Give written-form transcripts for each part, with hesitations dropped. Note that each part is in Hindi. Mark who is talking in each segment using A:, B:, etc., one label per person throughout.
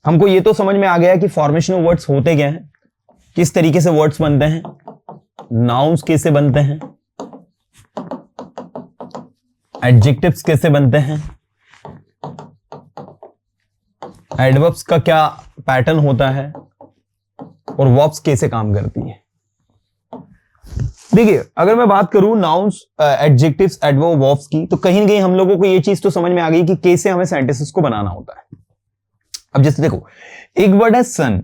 A: हमको ये तो समझ में आ गया कि फॉर्मेशन ऑफ वर्ड्स होते क्या हैं, किस तरीके से वर्ड्स बनते हैं, नाउन्स कैसे बनते हैं, एडजेक्टिव्स कैसे बनते हैं, एडवर्ब्स का क्या पैटर्न होता है, और वर्ब्स कैसे काम करती है। देखिए, अगर मैं बात करूं नाउन्स, एडजेक्टिव्स, एडवर्ब, वर्ब्स की, तो कहीं ना कहीं हम लोगों को ये चीज तो समझ में आ गई कि कैसे हमें सेंटेंसेस को बनाना होता है। अब जैसे देखो, एक वर्ड है सन।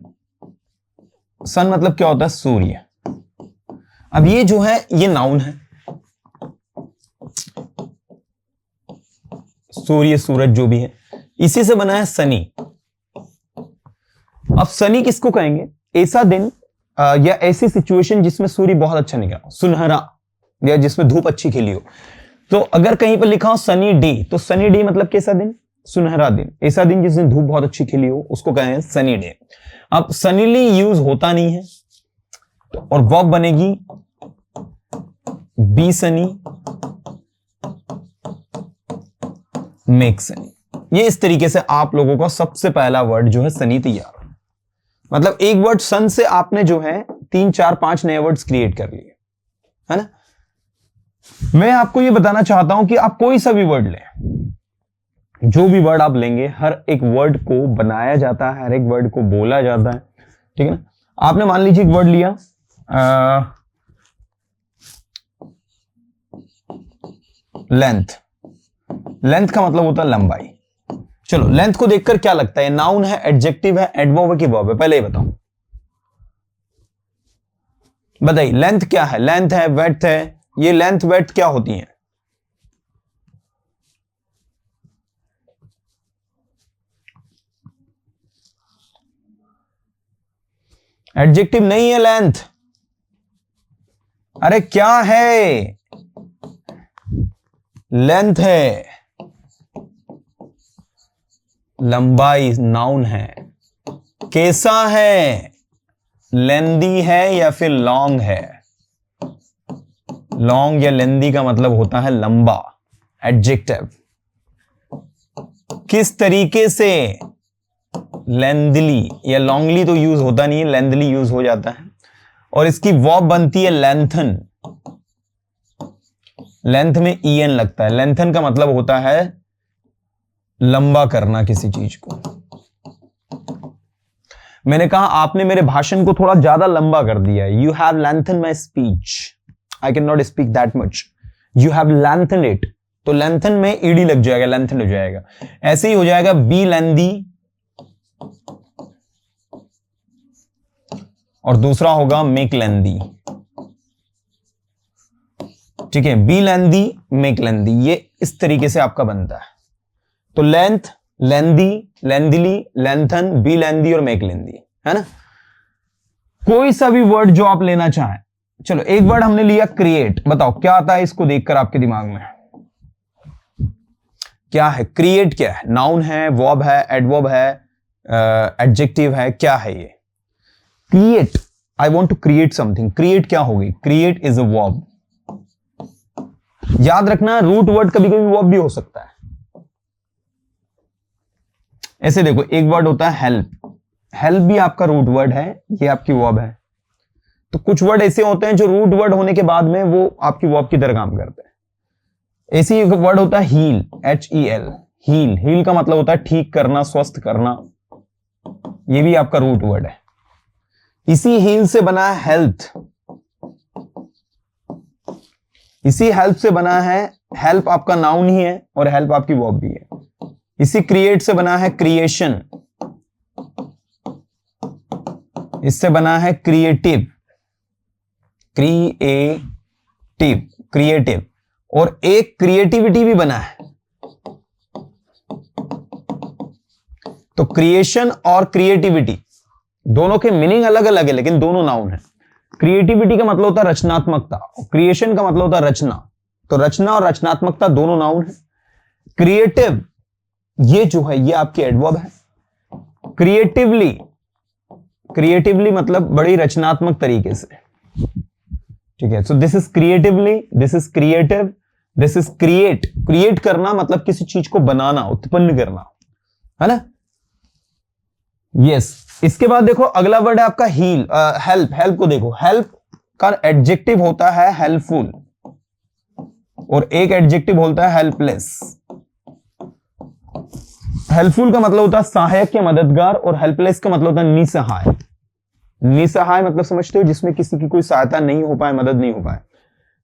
A: सन मतलब क्या होता है? सूर्य। अब ये जो है ये नाउन है, सूर्य, सूरज जो भी है, इसी से बना है सनी। अब सनी किसको कहेंगे? ऐसा दिन या ऐसी सिचुएशन जिसमें सूर्य बहुत अच्छा निकला, सुनहरा, या जिसमें धूप अच्छी खिली हो। तो अगर कहीं पर लिखा हो सनी डे, तो सनी डे मतलब कैसा दिन? सुनहरा दिन। ऐसा दिन जिस दिन धूप बहुत अच्छी खिली हो उसको कहें सनी डे। अब सनीली यूज होता नहीं है, और वर्ब बनेगी बी सनी, मेक सनी। ये इस तरीके से आप लोगों का सबसे पहला वर्ड जो है सनी तैयार। मतलब एक वर्ड सन से आपने जो है 3 4 5 नए वर्ड्स क्रिएट कर लिए, है ना। मैं आपको ये बताना चाहता हूं कि आप कोई सा भी वर्ड लें, जो भी वर्ड आप लेंगे, हर एक वर्ड को बनाया जाता है, हर एक वर्ड को बोला जाता है, ठीक है ना। आपने मान लीजिए एक वर्ड लिया, लेंथ। लेंथ का मतलब होता है लंबाई। चलो, लेंथ को देखकर क्या लगता है, नाउन है, एडजेक्टिव है, एडवर्ब है कि वर्ब है? पहले ही बताओ, बताइए लेंथ क्या है? लेंथ है, वेड्थ है। ये लेंथ वेड्थ क्या होती है? एडजेक्टिव नहीं है लेंथ। अरे क्या है? लेंथ है, लंबाई नाउन है। कैसा है? लेंदी है या फिर लॉन्ग है? लॉन्ग या लेंदी का मतलब होता है लंबा, एडजेक्टिव। किस तरीके से? लेंथली या लॉन्गली तो यूज होता नहीं है, लेंथली यूज हो जाता है। और इसकी वर्ब बनती है लेंथन। लेंथ में en लगता है। लेंथन का मतलब होता है लंबा करना किसी चीज को। मैंने कहा आपने मेरे भाषण को थोड़ा ज्यादा लंबा कर दिया है। You have lengthen my speech, I can not speak that much, you have lengthen it. तो लेंथन में ईडी लग जाएगा, लेंथन हो जाएगा। ऐसे ही हो जाएगा बी लेंदी, और दूसरा होगा मेक लेंदी। ठीक है, बी लेंदी, मेक लेंदी, ये इस तरीके से आपका बनता है। तो लेंथ, लेंदी, लेंदिली, लेंथन, बी लेंदी और मेक लेंदी, है ना। कोई सा भी वर्ड जो आप लेना चाहें। चलो, एक वर्ड हमने लिया क्रिएट। बताओ क्या आता है इसको देखकर आपके दिमाग में? क्या है क्रिएट? क्या है? नाउन है, वर्ब है, एडवर्ब है, एडजेक्टिव है, क्या है ये? Create, I want to create something. Create क्या होगी? Create is a verb. याद रखना, रूट वर्ड कभी कभी वर्ब भी हो सकता है। ऐसे देखो, एक वर्ड होता है हेल्प। हेल्प भी आपका रूट वर्ड है, ये आपकी वर्ब है। तो कुछ वर्ड ऐसे होते हैं जो रूट वर्ड होने के बाद में वो आपकी वर्ब की तरह काम करते हैं। ऐसे एक वर्ड होता है हील, HEL, हील। हील का मतलब होता है ठीक करना, स्वस्थ करना। ये भी आपका रूट वर्ड है। इसी हील से बना है हेल्थ। इसी हेल्प से बना है, हेल्प आपका नाउन ही है और हेल्प आपकी वर्ब भी है। इसी क्रिएट से बना है क्रिएशन। इससे बना है क्रिएटिव, क्रिएटिव, क्रिएटिव। और एक क्रिएटिविटी भी बना है। तो क्रिएशन और क्रिएटिविटी दोनों के मीनिंग अलग अलग है, लेकिन दोनों नाउन है। क्रिएटिविटी का मतलब होता है रचनात्मकता, क्रिएशन का मतलब होता है रचना। तो रचना और रचनात्मकता दोनों नाउन है। क्रिएटिव ये जो है ये आपकी एडवर्ब है। क्रिएटिवली, क्रिएटिवली मतलब बड़ी रचनात्मक तरीके से। ठीक है, so this is creatively, this is creative, this is create. Create करना मतलब किसी चीज को बनाना, उत्पन्न करना, है ना। यस इसके बाद देखो अगला वर्ड है आपका हील, हेल्प। हेल्प को देखो, हेल्प का एडजेक्टिव होता है हेल्पफुल और एक एडजेक्टिव होता है हेल्पलेस। हेल्पफुल का मतलब होता है सहायक या मददगार और हेल्पलेस का मतलब होता है निसहाय। निसहाय मतलब समझते हो, जिसमें किसी की कोई सहायता नहीं हो पाए, मदद नहीं हो पाए।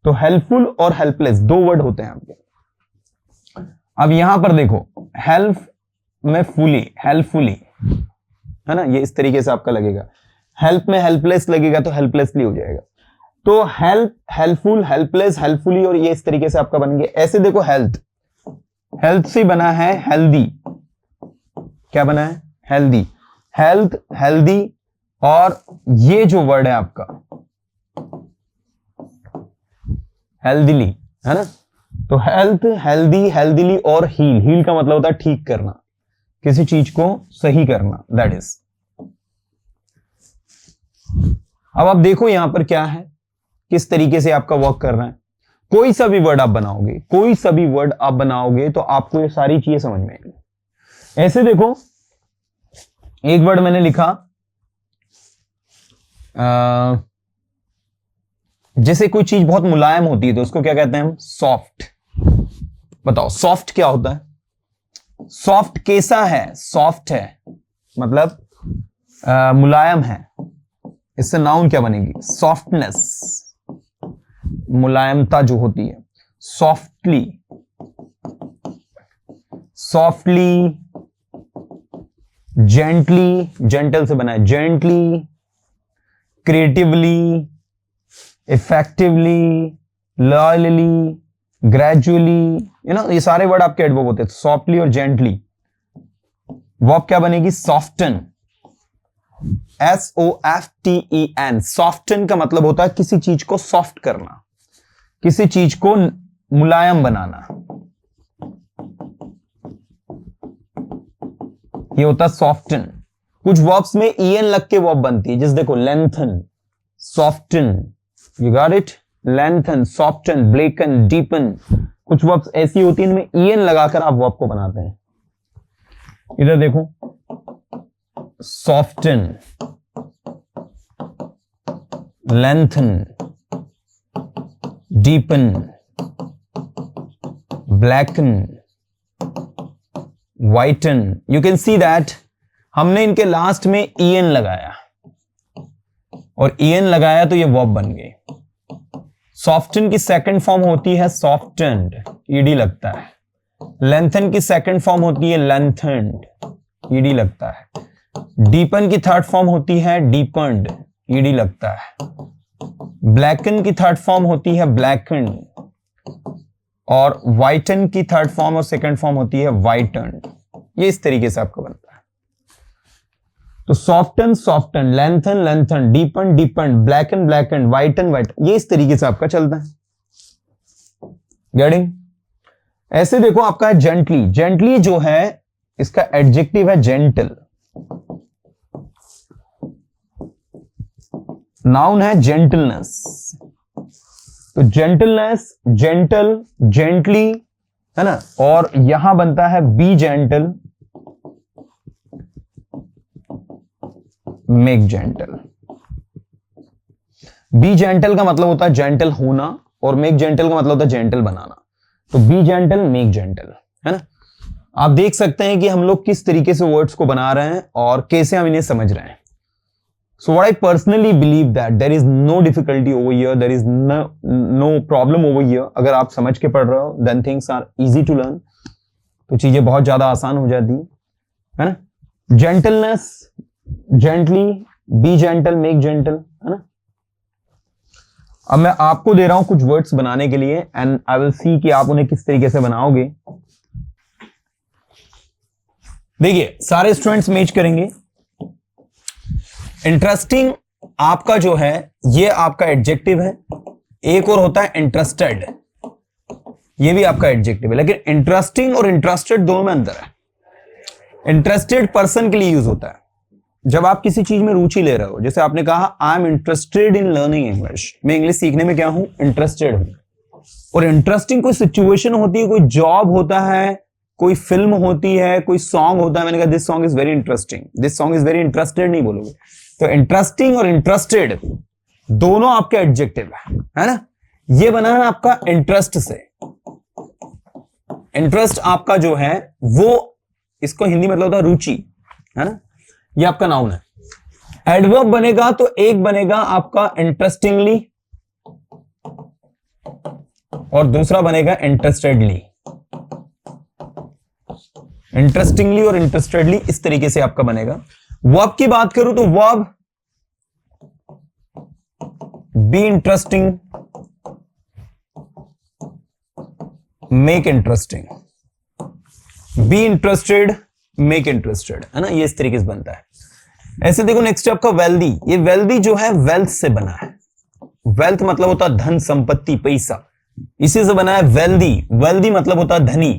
A: तो हेल्पफुल और हेल्पलेस दो वर्ड होते हैं आपके। अब यहां पर देखो हेल्प में फुली, हेल्पफुली है ना, ये इस तरीके से आपका लगेगा। हेल्प में हेल्पलेस लगेगा तो हेल्पलेसली हो जाएगा। तो हेल्प, हेल्पफुल, हेल्पलेस, हेल्पफुली और ये इस तरीके से आपका बन गया। ऐसे देखो हेल्थ, हेल्थ से बना है हेल्दी। क्या बना है? हेल्दी। हेल्थ, हेल्दी और ये जो वर्ड है आपका हेल्दीली है ना। तो हेल्थ, हेल्दी, हेल्दीली और हील। हील का मतलब होता है ठीक करना, किसी चीज को सही करना, दैट इज। अब आप देखो यहां पर क्या है, किस तरीके से आपका वर्क कर रहा है। कोई सा भी वर्ड आप बनाओगे, कोई सा भी वर्ड आप बनाओगे तो आपको ये सारी चीजें समझ में आएंगी। ऐसे देखो एक वर्ड मैंने लिखा, जैसे कोई चीज बहुत मुलायम होती है तो उसको क्या कहते हैं हम? सॉफ्ट। बताओ सॉफ्ट क्या होता है? सॉफ्ट कैसा है? सॉफ्ट है मतलब मुलायम है। इससे नाउन क्या बनेगी? सॉफ्टनेस, मुलायमता जो होती है। सॉफ्टली, सॉफ्टली, जेंटली, जेंटल से बना है gently, creatively, effectively, loyally, gradually, ये सारे वर्ड आपके एडवर्ब होते हैं। सॉफ्टली और जेंटली। वर्ब क्या बनेगी? Soften, SOFTEN। सॉफ्टन का मतलब होता है किसी चीज को सॉफ्ट करना, किसी चीज को मुलायम बनाना, ये होता है सॉफ्टन। कुछ वर्ब्स में EN लग के वर्ब बनती है, जैसे देखो lengthen, soften, you got it, lengthen, soften, blacken, deepen. कुछ वर्ब्स ऐसी होती हैं इनमें EN लगाकर आप वर्ब को बनाते हैं। इधर देखो soften, lengthen, deepen, blacken, वाइटन। You can see that हमने इनके लास्ट में EN लगाया और EN लगाया तो ये वर्ब बन गए। सॉफ्टन की सेकंड फॉर्म होती है सॉफ्टन्ड, ED लगता है। लेंथन की सेकंड फॉर्म होती है लेंथन्ड, ED लगता है। डीपन की थर्ड फॉर्म होती है डीपन्ड, ED लगता है। ब्लैकन की थर्ड फॉर्म होती है ब्लैकन्ड और वाइटन की थर्ड फॉर्म और सेकंड फॉर्म होती है वाइटन्ड। ये इस तरीके से आपका बनता है। तो soften, soften, lengthen, lengthen, deepen, deepen, blacken, blacken, whiten, whiten, ये इस तरीके से आपका चलता है। गेटिंग? ऐसे देखो आपका है जेंटली। जेंटली जो है इसका एडजेक्टिव है जेंटल, नाउन है जेंटलनेस। तो जेंटलनेस, जेंटल, जेंटली है ना, और यहां बनता है B gentle, make gentle. B gentle का मतलब होता है जेंटल होना और मेक जेंटल का मतलब होता है जेंटल बनाना। तो बी जेंटल, मेक जेंटल, है ना। आप देख सकते हैं कि हम लोग किस तरीके से वर्ड्स को बना रहे हैं और कैसे हम इन्हें समझ रहे हैं। So what I personally believe that there is no difficulty over here, there is no problem over here. अगर आप समझ के पढ़ रहे हो then things are easy to learn, तो चीजें बहुत ज्यादा आसान हो जाती है ना। Gentleness, gently, be gentle, make gentle, है ना। अब मैं आपको दे रहा हूं कुछ वर्ड्स बनाने के लिए and I will see कि आप उन्हें किस तरीके से बनाओगे। देखिए सारे स्टूडेंट्स मैच करेंगे। इंटरेस्टिंग आपका जो है ये आपका एडजेक्टिव है। एक और होता है इंटरेस्टेड, ये भी आपका एडजेक्टिव है। लेकिन इंटरेस्टिंग और इंटरेस्टेड दोनों में अंतर है। इंटरेस्टेड पर्सन के लिए यूज होता है जब आप किसी चीज में रुचि ले रहे हो। जैसे आपने कहा I am interested in learning English, मैं इंग्लिश सीखने में क्या हूं? इंटरेस्टेड हूं। और इंटरेस्टिंग कोई सिचुएशन होती है, कोई जॉब होता है, कोई फिल्म होती है, कोई सॉन्ग होता है, मैंने कहा this song is very interesting, this song is very interested नहीं बोलोगे। तो इंटरेस्टिंग और इंटरेस्टेड दोनों आपके एडजेक्टिव है ना। ये बना है आपका इंटरेस्ट से। इंटरेस्ट आपका जो है वो, इसको हिंदी मतलब होता है रुचि, है ना। ये आपका नाउन है। एडवर्ब बनेगा तो एक बनेगा आपका इंटरेस्टिंगली और दूसरा बनेगा इंटरेस्टेडली। इंटरेस्टिंगली और इंटरेस्टेडली इस तरीके से आपका बनेगा। वर्ब की बात करूं तो verb be interesting, make interesting, be interested, make interested, है ना। ये इस तरीके से बनता है। ऐसे देखो नेक्स्ट आपका वेल्दी। ये वेल्दी जो है वेल्थ से बना है। वेल्थ मतलब होता है धन, संपत्ति, पैसा, इसी से बना है वेल्दी। वेल्दी मतलब होता है धनी।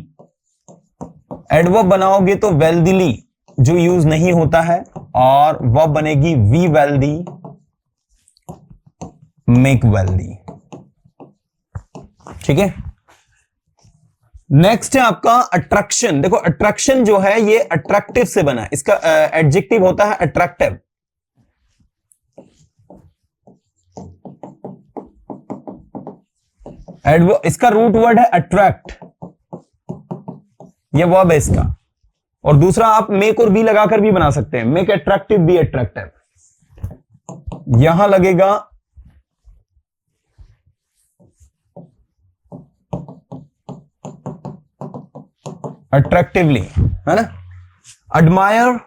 A: एडवर्ब बनाओगे तो वेल्दीली जो यूज नहीं होता है, और वर्ब बनेगी वी वेल्दी, मेक वेल्दी। ठीक है। नेक्स्ट है आपका अट्रैक्शन। देखो अट्रैक्शन जो है ये अट्रैक्टिव से बना है। इसका एडजेक्टिव होता है अट्रैक्टिव। इसका रूट वर्ड है अट्रैक्ट, ये वर्ब है इसका। और दूसरा आप मेक और बी लगाकर भी बना सकते हैं, मेक अट्रैक्टिव, बी अट्रैक्टिव। यहां लगेगा अट्रैक्टिवली, है ना। एडमायर,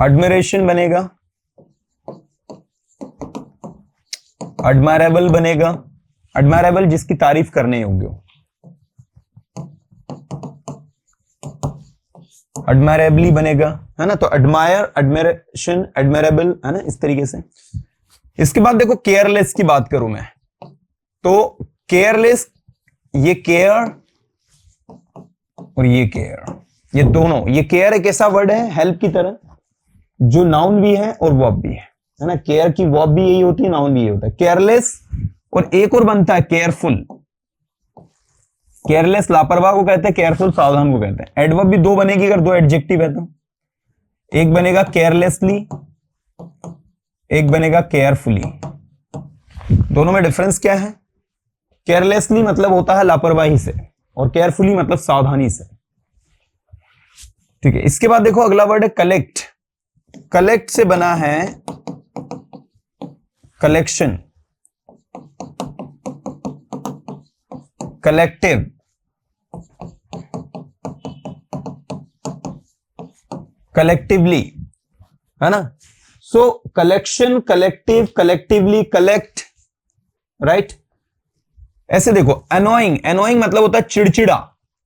A: एडमिरेशन बनेगा, एडमायरेबल बनेगा। एडमायरेबल जिसकी तारीफ करने योग्य हो। एडमायरेबली बनेगा, है ना। तो एडमायर, एडमिरेशन, एडमायरेबल, है ना, इस तरीके से। इसके बाद देखो केयरलेस की बात करूं मैं तो केयरलेस, ये केयर और ये केयर, ये दोनों, ये केयर एक ऐसा वर्ड है हेल्प की तरह जो नाउन भी है और वर्ब भी है ना। केयर की वर्ब भी यही होती है, नाउन भी यही होता है। केयरलेस, और एक और बनता है केयरफुल। केयरलेस लापरवाह को कहते हैं, केयरफुल सावधान को कहते हैं। एडवर्ब भी दो बनेगी अगर दो एडजेक्टिव है तो। एक बनेगा केयरलेसली, एक बनेगा केयरफुली। दोनों में डिफरेंस क्या है? केयरलेसली मतलब होता है लापरवाही से, और केयरफुली मतलब सावधानी से। ठीक है। इसके बाद देखो अगला वर्ड है कलेक्ट। कलेक्ट से बना है कलेक्शन, कलेक्टिव, कलेक्टिवली, है ना। सो collection, collective, collectively, collect, right. ऐसे देखो अनोइंग, अनोइंग मतलब होता है चिड़चिड़ा,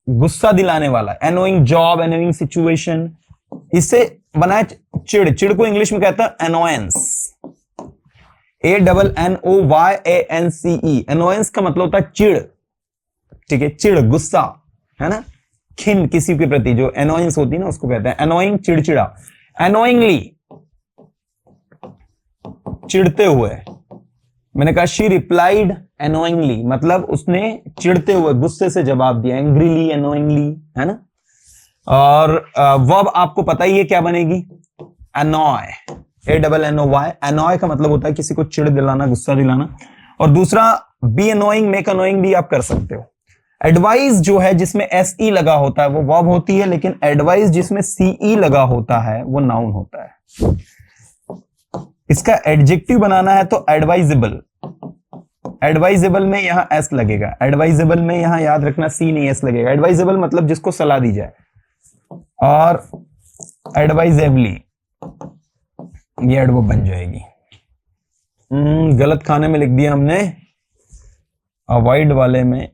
A: गुस्सा दिलाने वाला। अनोइंग जॉब, अनोइंग सिचुएशन, इससे बना है चिड़। चिड़ को इंग्लिश में कहता है अनोयंस, ANNOYANCE। अनोयंस का मतलब होता है चिड़। ठीक है, चिड़, गुस्सा, है ना, खिन किसी के प्रति जो अनोयंस होती है ना उसको कहते हैं अनोइंग, चिड़चिड़ा। अनोइंगली चिढ़ते हुए। मैंने कहा शी रिप्लाइड अनोइंगली, मतलब उसने चिढ़ते हुए, गुस्से से जवाब दिया। एंग्रीली, अनोइंगली, है ना। और वर्ब आपको पता ही है क्या बनेगी, अनॉय, ANNOY। अनॉय का मतलब होता है किसी को चिढ़ दिलाना, गुस्सा दिलाना। और दूसरा बी अनोइंग, मेक अनोइंग भी आप कर सकते हो। एडवाइस जो है जिसमें SE लगा होता है वो वर्ब होती है, लेकिन एडवाइस जिसमें CE लगा होता है वो नाउन होता है। इसका एडजेक्टिव बनाना है तो एडवाइजेबल। एडवाइजेबल में यहां S लगेगा, एडवाइजेबल में यहां याद रखना C नहीं S लगेगा। एडवाइजेबल मतलब जिसको सलाह दी जाए, और एडवाइजेबली ये एडवर्ब बन जाएगी। गलत खाने में लिख दिया हमने, अवॉइड वाले में।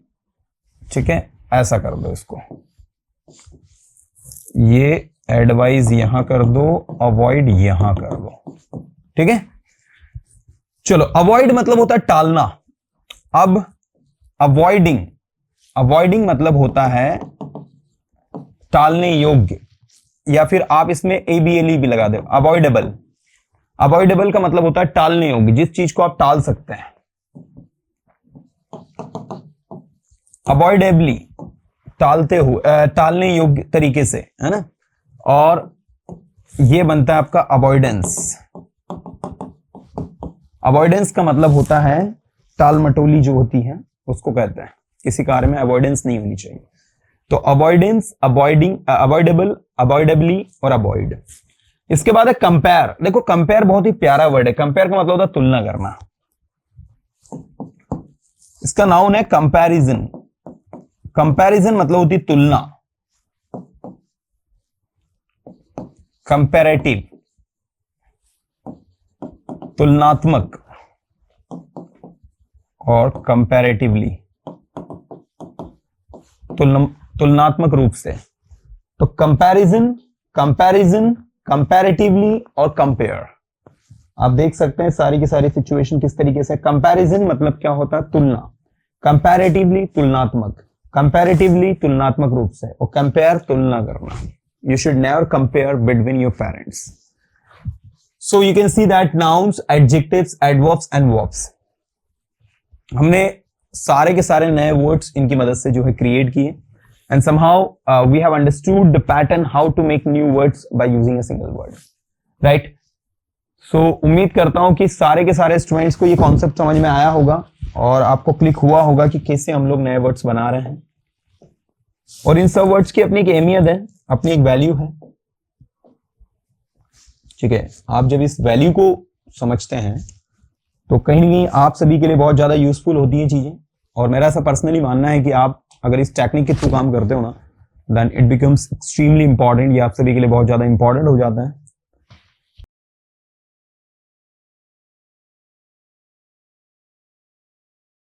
A: ठीक है, ऐसा कर दो इसको, ये एडवाइज यहां कर दो, अवॉइड यहां कर दो। ठीक है, चलो। अवॉइड मतलब होता है टालना। अब अवॉइडिंग, अवॉइडिंग मतलब होता है टालने योग्य, या फिर आप इसमें ABLE भी लगा दो, अवॉइडेबल। अवॉइडेबल का मतलब होता है टालने योग्य, जिस चीज को आप टाल सकते हैं। अवॉइडेबली, टालने योग्य तरीके से, है ना, और ये बनता है आपका अवॉइडेंस। अवॉइडेंस का मतलब होता है टाल मटोली जो होती है उसको कहते हैं, किसी कार्य में अवॉइडेंस नहीं होनी चाहिए। तो अवॉइडेंस, अवॉइडिंग, अवॉइडेबल, अवॉइडेबली और अवॉइड। इसके बाद है कंपेयर। देखो कंपेयर बहुत ही प्यारा वर्ड है। कंपेयर का मतलब होता है तुलना करना। इसका नाउन है कंपैरिजन। कंपैरिजन मतलब होती है तुलना। कंपैरेटिव, तुलनात्मक, और कंपैरेटिवली, तुलनात्मक रूप से। तो कंपैरिजन, कंपैरिजन, कंपैरेटिवली और कंपेयर। आप देख सकते हैं सारी की सारी सिचुएशन किस तरीके से। कंपैरिजन मतलब क्या होता है, तुलना। कंपैरेटिवली तुलनात्मक, कंपैरेटिवली तुलनात्मक रूप से, और कंपेयर तुलना करना। You should never compare between your parents. So you can see that nouns, adjectives, adverbs and verbs. हमने सारे के सारे नए वर्ड्स इनकी मदद से जो है क्रिएट किए, and somehow we have understood the pattern how to make new words by using a single word, right? So उम्मीद करता हूं कि सारे के सारे स्टूडेंट्स को ये कॉन्सेप्ट समझ में आया होगा और आपको क्लिक हुआ होगा कि कैसे हम लोग नए वर्ड्स बना रहे हैं। और इन सब वर्ड्स की अपनी एक अहमियत है, अपनी एक वैल्यू है, ठीक है। आप जब इस वैल्यू को समझते हैं तो कहीं ना कहीं आप सभी के लिए बहुत ज्यादा यूजफुल होती है चीजें। और मेरा ऐसा पर्सनली मानना है कि आप अगर इस टेक्निक के थ्रू काम करते हो ना, then it becomes extremely important. ये आप सभी के लिए बहुत ज्यादा इंपॉर्टेंट हो जाता है।